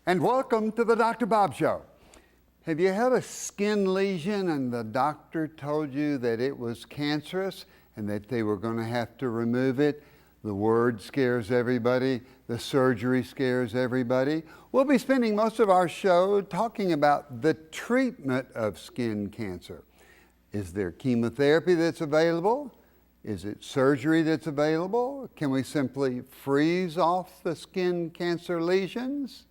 And welcome to the Dr. Bob Show. Have you had a skin lesion and the doctor told you that it was cancerous and that they were going to have to remove it? The word scares everybody. The surgery scares everybody. We'll be spending most of our show talking about the treatment of skin cancer. Is there chemotherapy that's available? Is it surgery that's available? Can we simply freeze off the skin cancer lesions?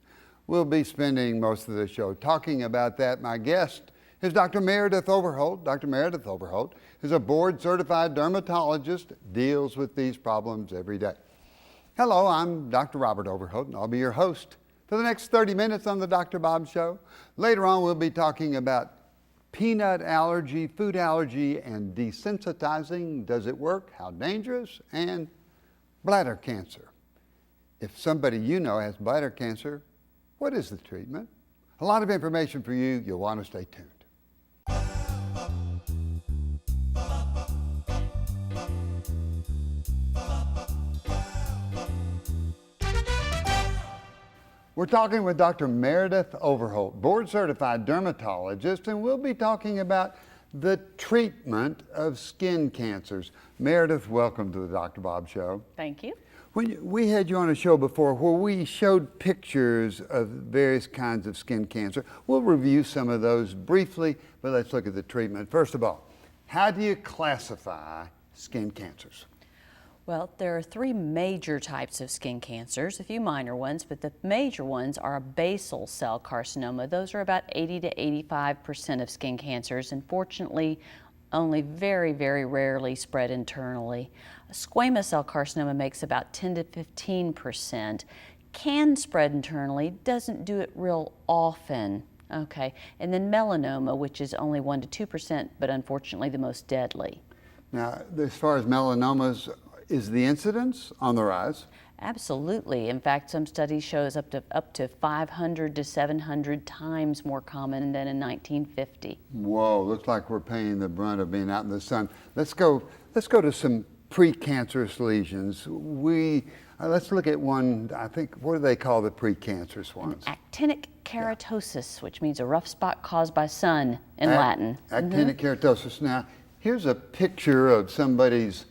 We'll be spending most of the show talking about that. My guest is Dr. Meredith Overholt. Dr. Meredith Overholt is a board-certified dermatologist, deals with these problems every day. Hello, I'm Dr. Robert Overholt, and I'll be your host for the next 30 minutes on the Dr. Bob Show. Later on, we'll be talking about peanut allergy, food allergy, and desensitizing. Does it work? How dangerous? And bladder cancer. If somebody you know has bladder cancer, what is the treatment? A lot of information for you. You'll want to stay tuned. We're talking with Dr. Meredith Overholt, board-certified dermatologist, and we'll be talking about the treatment of skin cancers. Meredith, welcome to the Dr. Bob Show. Thank you. We had you on a show before where we showed pictures of various kinds of skin cancer. We'll review some of those briefly, but let's look at the treatment. First of all, how do you classify skin cancers? Well, there are three major types of skin cancers, a few minor ones, but the major ones are a basal cell carcinoma. Those are about 80 to 85% of skin cancers, and fortunately, only very, very rarely spread internally. A squamous cell carcinoma makes about 10 to 15%. Can spread internally, doesn't do it real often. Okay, and then melanoma, which is only 1 to 2%, but unfortunately the most deadly. Now, as far as melanomas, is the incidence on the rise? Absolutely. In fact, some studies shows up to 500 to 700 times more common than in 1950. Whoa, looks like we're paying the brunt of being out in the sun. Let's go to some precancerous lesions. Let's look at one, I think, what do they call the precancerous ones? Actinic keratosis, which means a rough spot caused by sun in Latin. Actinic keratosis. Now, here's a picture of somebody's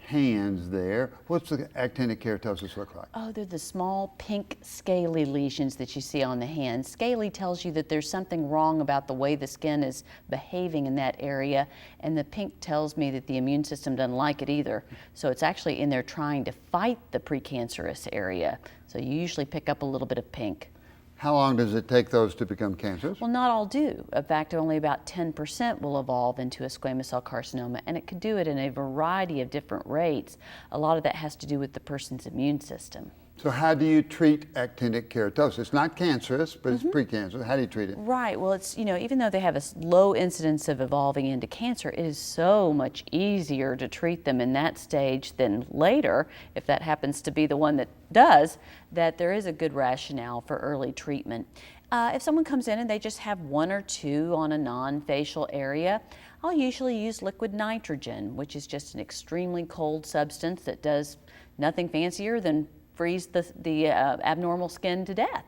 hands there. What's the actinic keratosis look like? Oh, they're the small pink scaly lesions that you see on the hand. Scaly tells you that there's something wrong about the way the skin is behaving in that area, and the pink tells me that the immune system doesn't like it either. So it's actually in there trying to fight the precancerous area. So you usually pick up a little bit of pink. How long does it take those to become cancerous? Well, not all do. In fact, only about 10% will evolve into a squamous cell carcinoma, and it could do it in a variety of different rates. A lot of that has to do with the person's immune system. So how do you treat actinic keratosis? It's not cancerous, but it's precancerous. How do you treat it? Right. Well, it's, even though they have a low incidence of evolving into cancer, it is so much easier to treat them in that stage than later, if that happens to be the one that does, that there is a good rationale for early treatment. If someone comes in and they just have 1 or 2 on a non-facial area, I'll usually use liquid nitrogen, which is just an extremely cold substance that does nothing fancier than freeze the abnormal skin to death.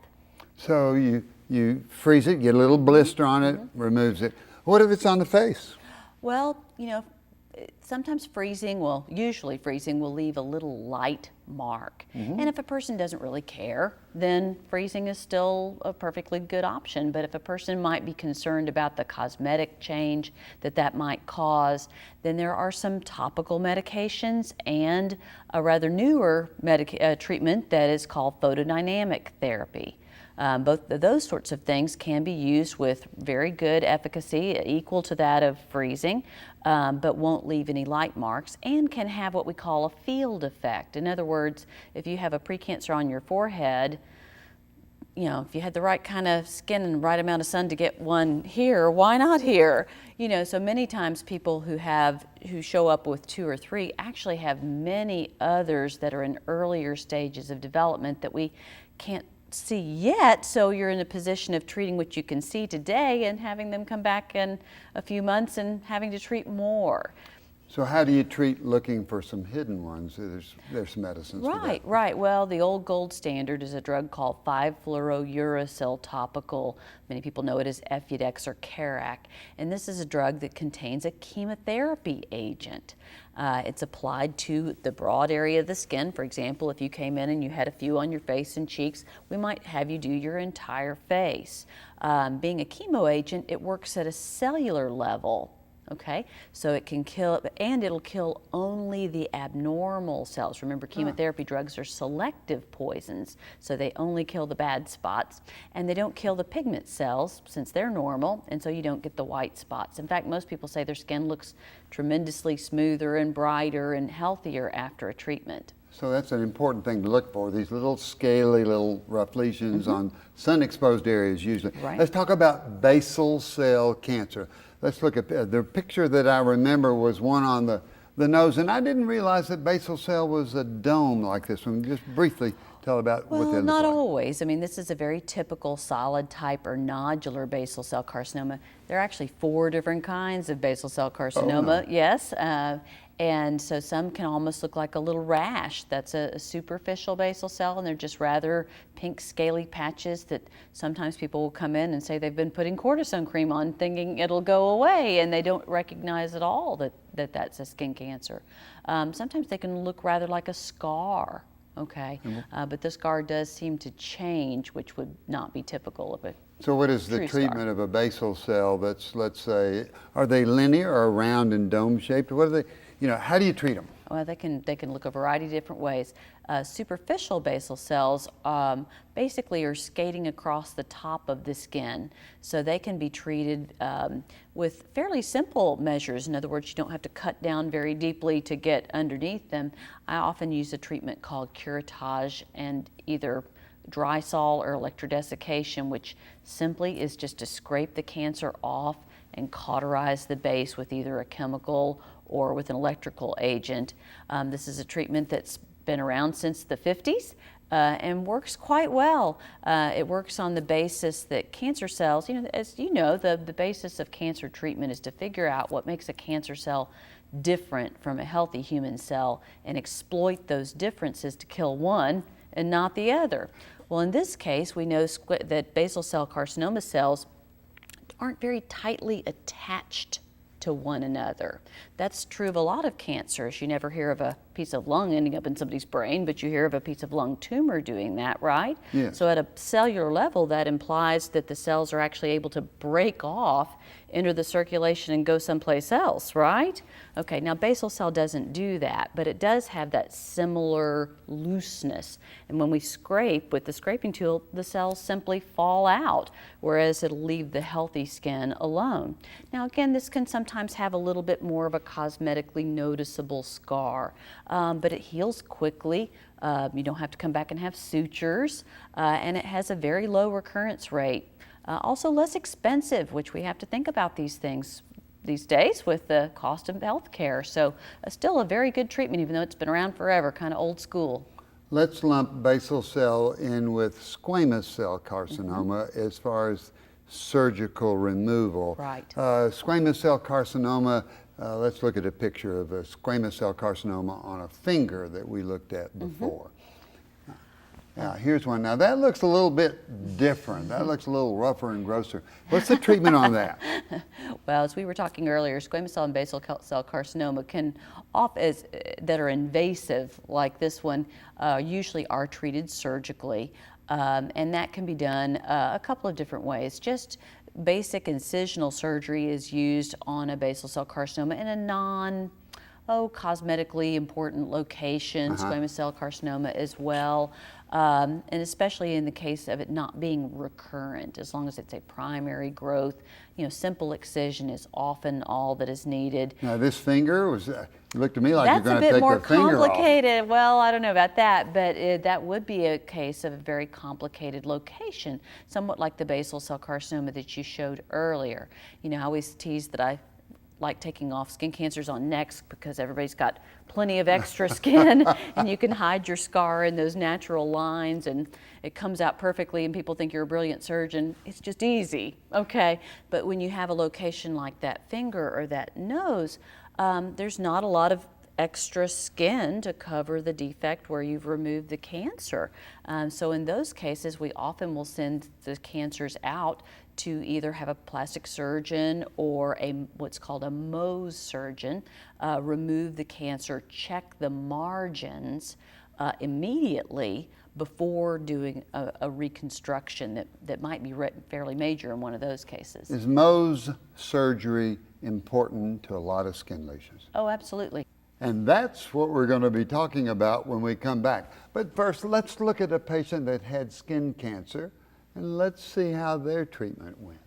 So you freeze it, get a little blister on it, removes it. What if it's on the face? Well, sometimes usually freezing will leave a little light mark. And if a person doesn't really care, then freezing is still a perfectly good option. But if a person might be concerned about the cosmetic change that might cause, then there are some topical medications and a rather newer treatment that is called photodynamic therapy. Both of those sorts of things can be used with very good efficacy, equal to that of freezing, but won't leave any light marks, and can have what we call a field effect. In other words, if you have a precancer on your forehead, if you had the right kind of skin and the right amount of sun to get one here, why not here? So many times people who show up with 2 or 3 actually have many others that are in earlier stages of development that we can't see yet, so you're in a position of treating what you can see today and having them come back in a few months and having to treat more. So how do you treat looking for some hidden ones? There's medicines for that. Right, right. Well, the old gold standard is a drug called 5-fluorouracil topical. Many people know it as Effudex or Carac. And this is a drug that contains a chemotherapy agent. It's applied to the broad area of the skin. For example, if you came in and you had a few on your face and cheeks, we might have you do your entire face. Being a chemo agent, it works at a cellular level. Okay, so it can kill, and it'll kill only the abnormal cells. Remember, chemotherapy drugs are selective poisons, so they only kill the bad spots, and they don't kill the pigment cells since they're normal, and so you don't get the white spots. In fact, most people say their skin looks tremendously smoother and brighter and healthier after a treatment. So that's an important thing to look for, these little scaly, little rough lesions on sun-exposed areas usually. Right. Let's talk about basal cell cancer. Let's look at the picture that I remember was one on the nose, and I didn't realize that basal cell was a dome like this one. Just briefly tell about what they look like. Well, not always. I mean, this is a very typical solid type or nodular basal cell carcinoma. There are actually 4 different kinds of basal cell carcinoma, yes. And so some can almost look like a little rash. That's a superficial basal cell, and they're just rather pink scaly patches that sometimes people will come in and say they've been putting cortisone cream on thinking it'll go away, and they don't recognize at all that that's a skin cancer. Sometimes they can look rather like a scar, okay? But the scar does seem to change, which would not be typical of a So what is the treatment of a basal cell that's, let's say, are they linear or round and dome shaped? What are they? How do you treat them? Well, they can look a variety of different ways. Superficial basal cells basically are skating across the top of the skin, so they can be treated with fairly simple measures. In other words, you don't have to cut down very deeply to get underneath them. I often use a treatment called curettage and either dry sol or electrodesiccation, which simply is just to scrape the cancer off and cauterize the base with either a chemical or with an electrical agent. This is a treatment that's been around since the 50s and works quite well. It works on the basis that cancer cells, as you know, the basis of cancer treatment is to figure out what makes a cancer cell different from a healthy human cell and exploit those differences to kill one and not the other. Well, in this case, we know that basal cell carcinoma cells aren't very tightly attached to one another. That's true of a lot of cancers. You never hear of a piece of lung ending up in somebody's brain, but you hear of a piece of lung tumor doing that, right? Yes. So at a cellular level, that implies that the cells are actually able to break off, enter the circulation, and go someplace else, right? Okay, now basal cell doesn't do that, but it does have that similar looseness. And when we scrape with the scraping tool, the cells simply fall out, whereas it'll leave the healthy skin alone. Now again, this can sometimes have a little bit more of a cosmetically noticeable scar, but it heals quickly. You don't have to come back and have sutures, and it has a very low recurrence rate. Also less expensive, which we have to think about these things these days with the cost of health care. So still a very good treatment, even though it's been around forever, kind of old school. Let's lump basal cell in with squamous cell carcinoma as far as surgical removal. Right. Squamous cell carcinoma, let's look at a picture of a squamous cell carcinoma on a finger that we looked at before. Now, here's one. Now, that looks a little bit different. That looks a little rougher and grosser. What's the treatment on that? Well, as we were talking earlier, squamous cell and basal cell carcinoma that are invasive, like this one, usually are treated surgically. And that can be done a couple of different ways. Just basic incisional surgery is used on a basal cell carcinoma in a cosmetically important location, squamous cell carcinoma as well, and especially in the case of it not being recurrent, as long as it's a primary growth. Simple excision is often all that is needed. Now, this finger was, you looked at me like you're going to take the finger off. That's a bit more complicated. Well, I don't know about that, but that would be a case of a very complicated location, somewhat like the basal cell carcinoma that you showed earlier. I always tease that I like taking off skin cancers on necks because everybody's got plenty of extra skin and you can hide your scar in those natural lines and it comes out perfectly and people think you're a brilliant surgeon. It's just easy, okay? But when you have a location like that finger or that nose, there's not a lot of extra skin to cover the defect where you've removed the cancer. So in those cases, we often will send the cancers out to either have a plastic surgeon or what's called a Mohs surgeon remove the cancer, check the margins immediately before doing a reconstruction that might be fairly major in one of those cases. Is Mohs surgery important to a lot of skin lesions? Oh, absolutely. And that's what we're going to be talking about when we come back. But first, let's look at a patient that had skin cancer, and let's see how their treatment went.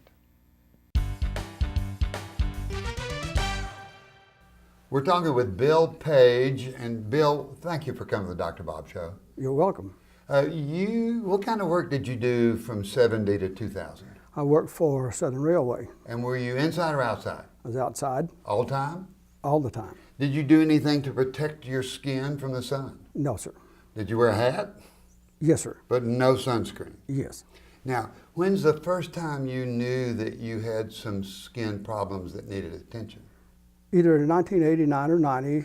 We're talking with Bill Page, and Bill, thank you for coming to the Dr. Bob Show. You're welcome. What kind of work did you do from 70 to 2000? I worked for Southern Railway. And were you inside or outside? I was outside All the time? all the time. Did you do anything to protect your skin from the sun? No, sir. Did you wear a hat? Yes, sir. But no sunscreen? Yes. Now, when's the first time you knew that you had some skin problems that needed attention? Either in 1989 or 90,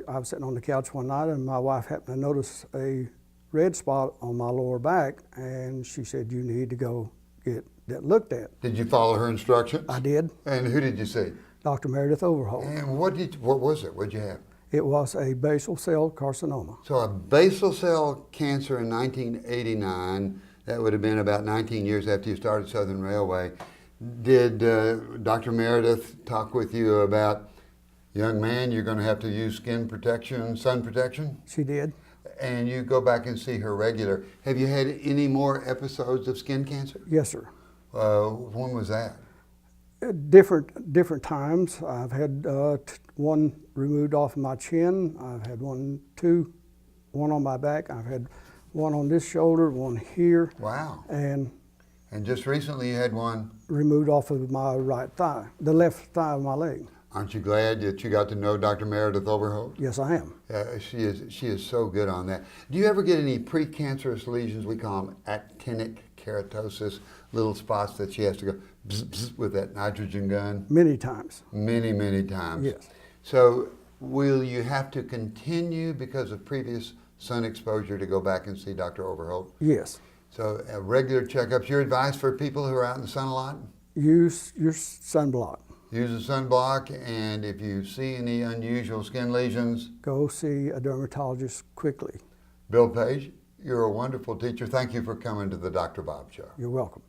I was sitting on the couch one night and my wife happened to notice a red spot on my lower back, and she said, "You need to go get that looked at." Did you follow her instructions? I did. And who did you see? Dr. Meredith Overholt. And what was it? What'd you have? It was a basal cell carcinoma. So a basal cell cancer in 1989, that would have been about 19 years after you started Southern Railway. Did Dr. Meredith talk with you about, young man, you're going to have to use skin protection, sun protection? She did. And you go back and see her regular. Have you had any more episodes of skin cancer? Yes, sir. When was that? Different times. I've had one removed off of my chin. I've had one on my back. I've had one on this shoulder, one here. Wow. And just recently you had one. removed off of my right thigh, the left thigh of my leg. Aren't you glad that you got to know Dr. Meredith Overholt? Yes, I am. She is so good on that. Do you ever get any precancerous lesions? We call them actinic keratosis, little spots that she has to go bzz, bzz, with that nitrogen gun? Many times. Many, many times. Yes. So will you have to continue because of previous sun exposure to go back and see Dr. Overholt? Yes. So regular checkups. Your advice for people who are out in the sun a lot? Use your sunblock. Use a sunblock, and if you see any unusual skin lesions, Go see a dermatologist quickly. Bill Page, you're a wonderful teacher. Thank you for coming to the Dr. Bob Show. You're welcome.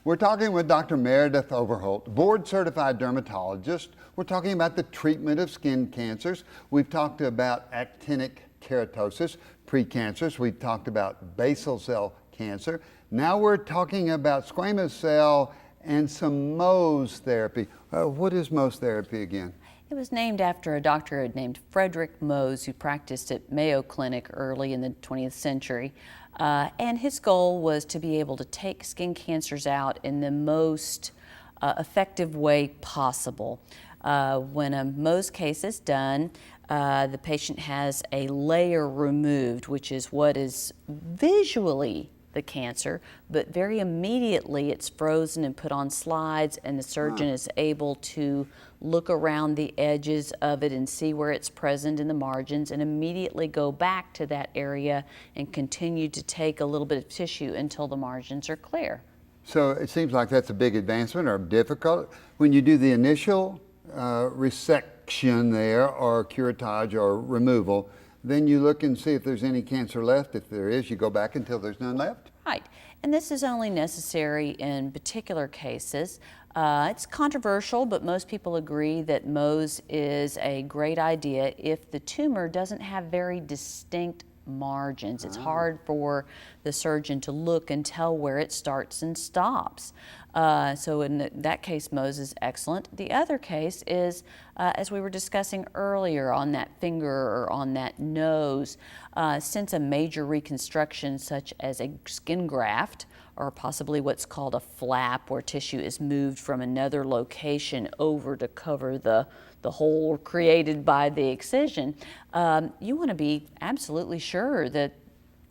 We're talking with Dr. Meredith Overholt, board-certified dermatologist. We're talking about the treatment of skin cancers. We've talked about actinic keratosis, precancerous. We've talked about basal cell cancer. Now we're talking about squamous cell and some Mohs therapy. What is Mohs therapy again? It was named after a doctor named Frederick Mohs who practiced at Mayo Clinic early in the 20th century. And his goal was to be able to take skin cancers out in the most effective way possible. When a Mohs case is done, the patient has a layer removed, which is what is visually the cancer, but very immediately it's frozen and put on slides, and the surgeon is able to look around the edges of it and see where it's present in the margins, and immediately go back to that area and continue to take a little bit of tissue until the margins are clear. So it seems like that's a big advancement or difficult. When you do the initial resection there, or curettage or removal, then you look and see if there's any cancer left. If there is, you go back until there's none left. Right, and this is only necessary in particular cases. It's controversial, but most people agree that Mohs is a great idea if the tumor doesn't have very distinct margins. It's hard for the surgeon to look and tell where it starts and stops. So in that case, Mohs is excellent. The other case is, as we were discussing earlier, on that finger or on that nose, since a major reconstruction such as a skin graft, or possibly what's called a flap, where tissue is moved from another location over to cover the hole created by the excision, you want to be absolutely sure that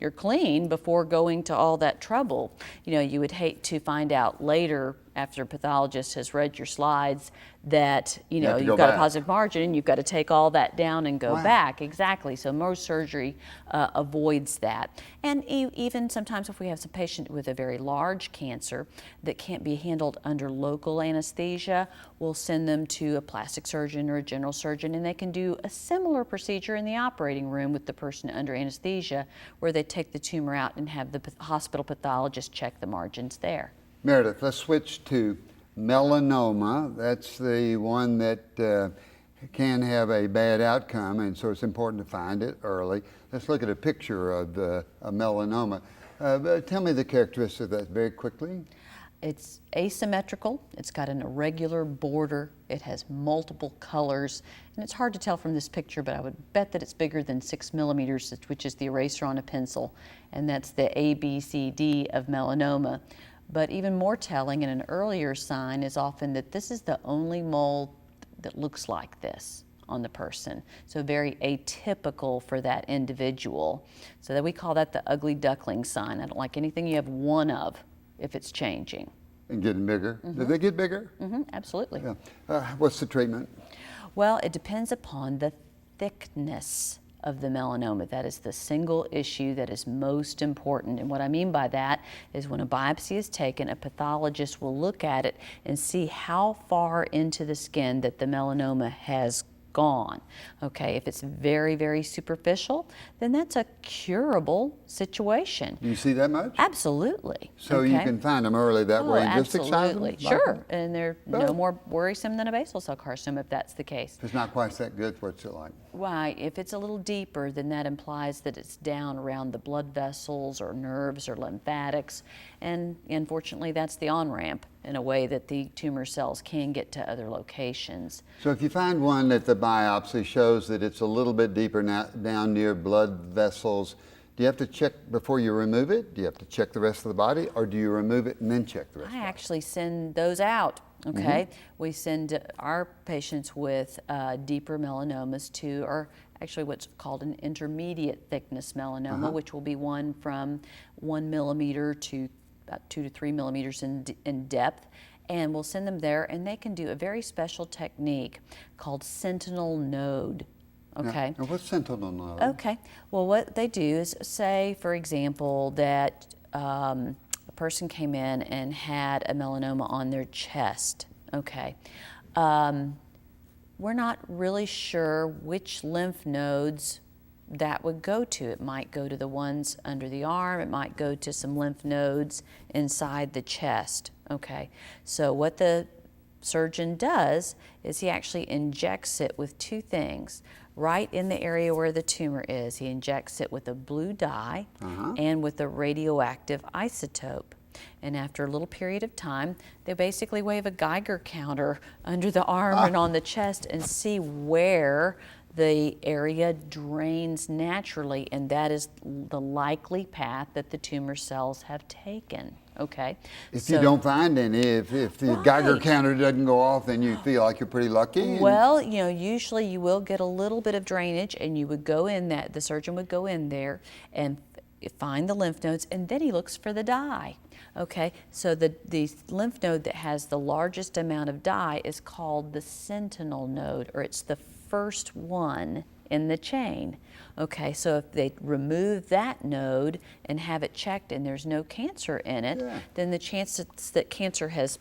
you're clean before going to all that trouble. You know, you would hate to find out later after a pathologist has read your slides that, You have to you've go got a back. positive margin and you've got to take all that down and go Wow. back. Exactly. So Mohs surgery avoids that. And even sometimes if we have some patient with a very large cancer that can't be handled under local anesthesia, we'll send them to a plastic surgeon or a general surgeon, and they can do a similar procedure in the operating room with the person under anesthesia, where they take the tumor out and have the hospital pathologist check the margins there. Meredith, let's switch to melanoma. That's the one that can have a bad outcome, and so it's important to find it early. Let's look at a picture of a melanoma. Tell me the characteristics of that very quickly. It's asymmetrical, it's got an irregular border, it has multiple colors, and it's hard to tell from this picture, but I would bet that it's bigger than 6 millimeters, which is the eraser on a pencil, and that's the ABCD of melanoma. But even more telling, and an earlier sign, is often that this is the only mole that looks like this on the person. So very atypical for that individual. So that we call that the ugly duckling sign. I don't like anything you have one of if it's changing. And getting bigger. Do they get bigger? Absolutely. Yeah. What's the treatment? Well, it depends upon the thickness of the melanoma. That is the single issue that is most important. And what I mean by that is when a biopsy is taken, a pathologist will look at it and see how far into the skin that the melanoma has gone. Okay, if it's very, very superficial, then that's a curable situation. Do you see that much? Absolutely. So you okay? can find them early that way and just excise them? Absolutely, like sure. that? And they're no Good. more worrisome than a basal cell carcinoma if that's the case. If it's not quite that good, what's it like? Why, if it's a little deeper, then that implies that it's down around the blood vessels or nerves or lymphatics. And unfortunately, that's the on-ramp in a way that the tumor cells can get to other locations. So if you find one that the biopsy shows that it's a little bit deeper down near blood vessels, do you have to check before you remove it? Do you have to check the rest of the body, or do you remove it and then check the rest of I the body? actually send those out, okay? We send our patients with deeper melanomas to, or actually what's called an intermediate thickness melanoma, which will be one from 1 millimeter to about 2 to 3 millimeters in depth. And we'll send them there, and they can do a very special technique called Sentinel Node. Okay. Now what's Sentinel Node? Okay. Well, what they do is say, for example, that a person came in and had a melanoma on their chest. Okay. We're not really sure which lymph nodes that would go to. It might go to the ones under the arm. It might go to some lymph nodes inside the chest. Okay. So what the surgeon does is he actually injects it with two things. Right in the area where the tumor is, he injects it with a blue dye and with a radioactive isotope. And after a little period of time, they basically wave a Geiger counter under the arm and on the chest and see where the area drains naturally, and that is the likely path that the tumor cells have taken. Okay. If you don't find any, if the Geiger Right. counter doesn't go off, then you feel like you're pretty lucky. and- Well, usually you will get a little bit of drainage, and you would go in that, the surgeon would go in there and find the lymph nodes, and then he looks for the dye. Okay, so the lymph node that has the largest amount of dye is called the Sentinel Node, or it's the first one in the chain. Okay, so if they remove that node and have it checked and there's no cancer in it, then the chances that cancer has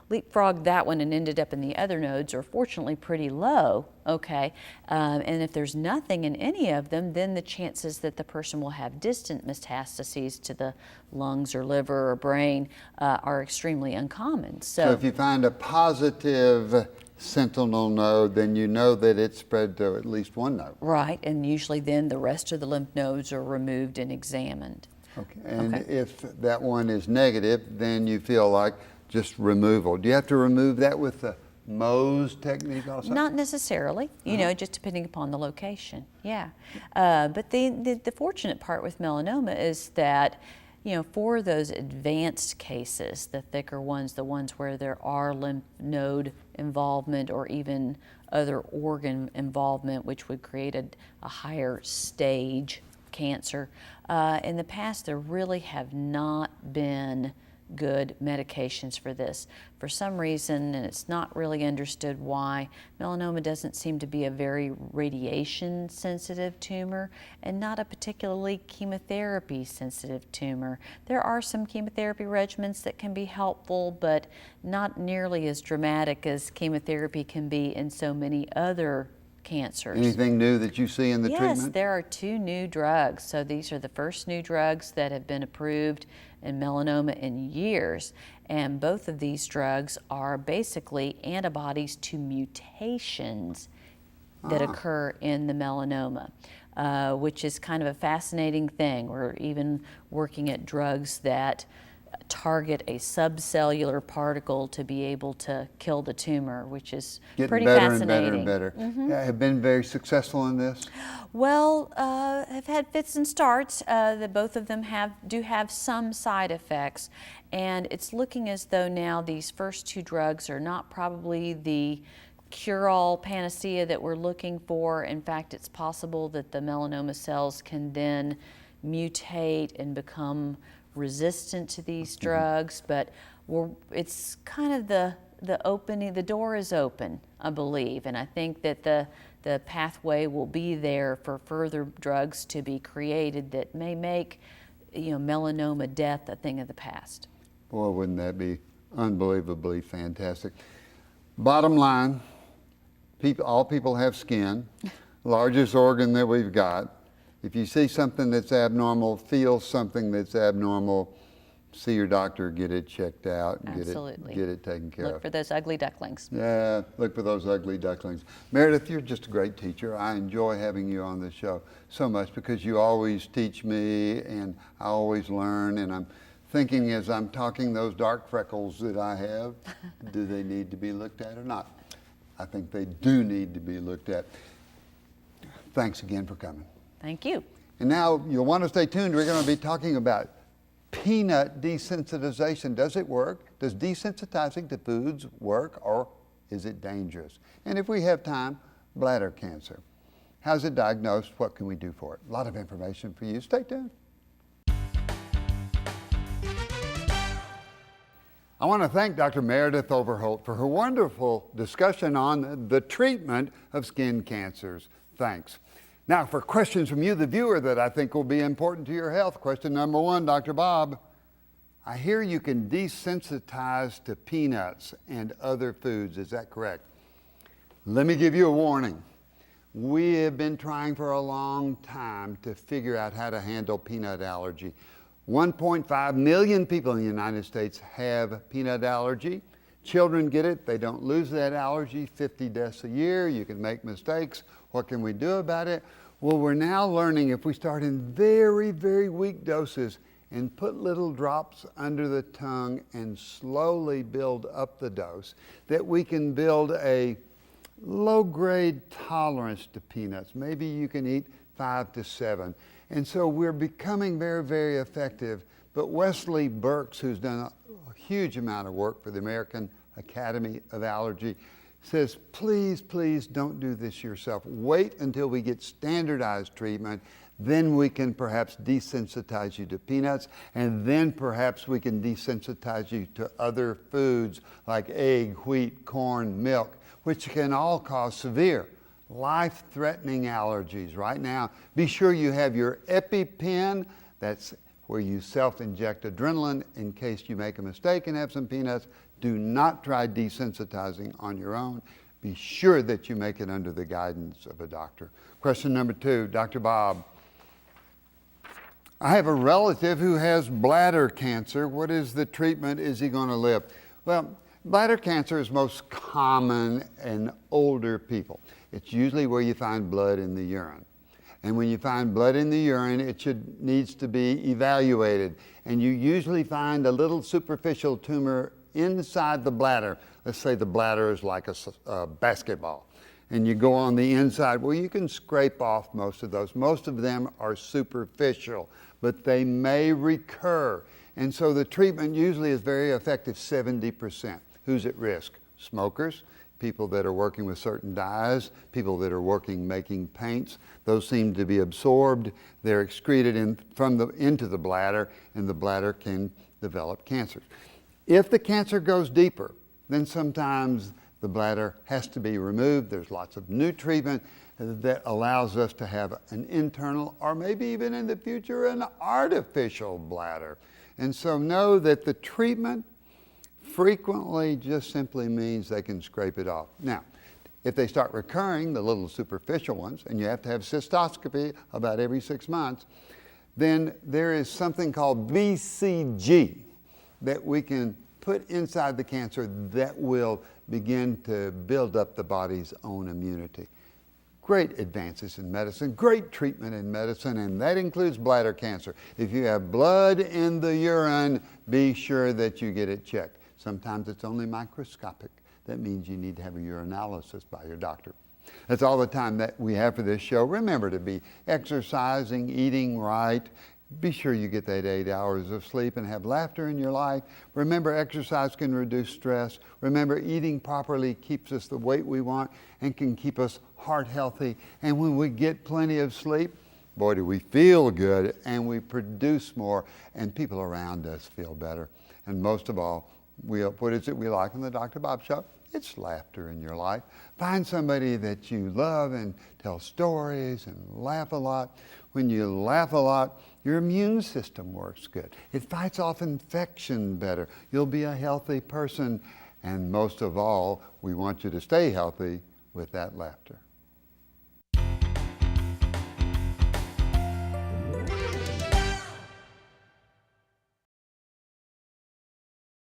leapfrogged that one and ended up in the other nodes are fortunately pretty low, okay? And if there's nothing in any of them, then the chances that the person will have distant metastases to the lungs or liver or brain are extremely uncommon. So if you find a positive sentinel node, then you know that it's spread to at least one node. Right, and usually then the rest of the lymph nodes are removed and examined. Okay. And if that one is negative, then you feel like just removal. Do you have to remove that with the Mohs technique also? Not necessarily, just depending upon the location, yeah. But the fortunate part with melanoma is that, for those advanced cases, the thicker ones, the ones where there are lymph node involvement or even other organ involvement, which would create a higher stage cancer, in the past there really have not been good medications for this. For some reason, and it's not really understood why, melanoma doesn't seem to be a very radiation sensitive tumor and not a particularly chemotherapy sensitive tumor. There are some chemotherapy regimens that can be helpful, but not nearly as dramatic as chemotherapy can be in so many other cancers. Anything new that you see in the treatment? Yes, there are 2 new drugs. So these are the first new drugs that have been approved in melanoma in years. And both of these drugs are basically antibodies to mutations that occur in the melanoma, which is kind of a fascinating thing. We're even working at drugs that target a subcellular particle to be able to kill the tumor, which is pretty fascinating. Getting better and better. Have been very successful in this? Well, have had fits and starts. Both of them do have some side effects, and it's looking as though now these first 2 drugs are not probably the cure-all panacea that we're looking for. In fact, it's possible that the melanoma cells can then mutate and become resistant to these drugs, but it's kind of the opening, the door is open, I believe, and I think that the pathway will be there for further drugs to be created that may make, melanoma death a thing of the past. Boy, wouldn't that be unbelievably fantastic. Bottom line, all people have skin, largest organ that we've got. If you see something that's abnormal, feel something that's abnormal, see your doctor, get it checked out, and Absolutely. get it taken care Look of. for those ugly ducklings. Yeah, look for those ugly ducklings. Meredith, you're just a great teacher. I enjoy having you on this show so much because you always teach me and I always learn, and I'm thinking as I'm talking, those dark freckles that I have, do they need to be looked at or not? I think they do need to be looked at. Thanks again for coming. Thank you. And now you'll want to stay tuned. We're going to be talking about peanut desensitization. Does it work? Does desensitizing to foods work, or is it dangerous? And if we have time, bladder cancer. How's it diagnosed? What can we do for it? A lot of information for you. Stay tuned. I want to thank Dr. Meredith Overholt for her wonderful discussion on the treatment of skin cancers. Thanks. Now, for questions from you, the viewer, that I think will be important to your health. Question number 1, Dr. Bob. I hear you can desensitize to peanuts and other foods. Is that correct? Let me give you a warning. We have been trying for a long time to figure out how to handle peanut allergy. 1.5 million people in the United States have peanut allergy. Children get it. They don't lose that allergy. 50 deaths a year. You can make mistakes. What can we do about it? Well, we're now learning if we start in very, very weak doses and put little drops under the tongue and slowly build up the dose, that we can build a low-grade tolerance to peanuts. Maybe you can eat 5 to 7. And so we're becoming very, very effective. But Wesley Burks, who's done a huge amount of work for the American Academy of Allergy, says, please, please don't do this yourself. Wait until we get standardized treatment. Then we can perhaps desensitize you to peanuts, and then perhaps we can desensitize you to other foods like egg, wheat, corn, milk, which can all cause severe, life-threatening allergies. Right now, be sure you have your EpiPen. That's where you self-inject adrenaline in case you make a mistake and have some peanuts. Do not try desensitizing on your own. Be sure that you make it under the guidance of a doctor. Question number 2, Dr. Bob. I have a relative who has bladder cancer. What is the treatment? Is he going to live? Well, bladder cancer is most common in older people. It's usually where you find blood in the urine. And when you find blood in the urine, it needs to be evaluated. And you usually find a little superficial tumor inside the bladder. Let's say the bladder is like a basketball. And you go on the inside. Well, you can scrape off most of those. Most of them are superficial, but they may recur. And so the treatment usually is very effective, 70%. Who's at risk? Smokers, people that are working with certain dyes, people that are making paints. Those seem to be absorbed. They're excreted into the bladder, and the bladder can develop cancers. If the cancer goes deeper, then sometimes the bladder has to be removed. There's lots of new treatment that allows us to have an internal, or maybe even in the future, an artificial bladder. And so know that the treatment frequently just simply means they can scrape it off. Now, if they start recurring, the little superficial ones, and you have to have cystoscopy about every 6 months, then there is something called BCG that we can put inside the cancer that will begin to build up the body's own immunity. Great advances in medicine, great treatment in medicine, and that includes bladder cancer. If you have blood in the urine, be sure that you get it checked. Sometimes it's only microscopic. That means you need to have a urinalysis by your doctor. That's all the time that we have for this show. Remember to be exercising, eating right. Be sure you get that 8 hours of sleep and have laughter in your life. Remember, exercise can reduce stress. Remember, eating properly keeps us the weight we want and can keep us heart healthy. And when we get plenty of sleep, boy, do we feel good, and we produce more, and people around us feel better. And most of all, what is it we like on the Dr. Bob Show? It's laughter in your life. Find somebody that you love and tell stories and laugh a lot. When you laugh a lot, your immune system works good. It fights off infection better. You'll be a healthy person. And most of all, we want you to stay healthy with that laughter.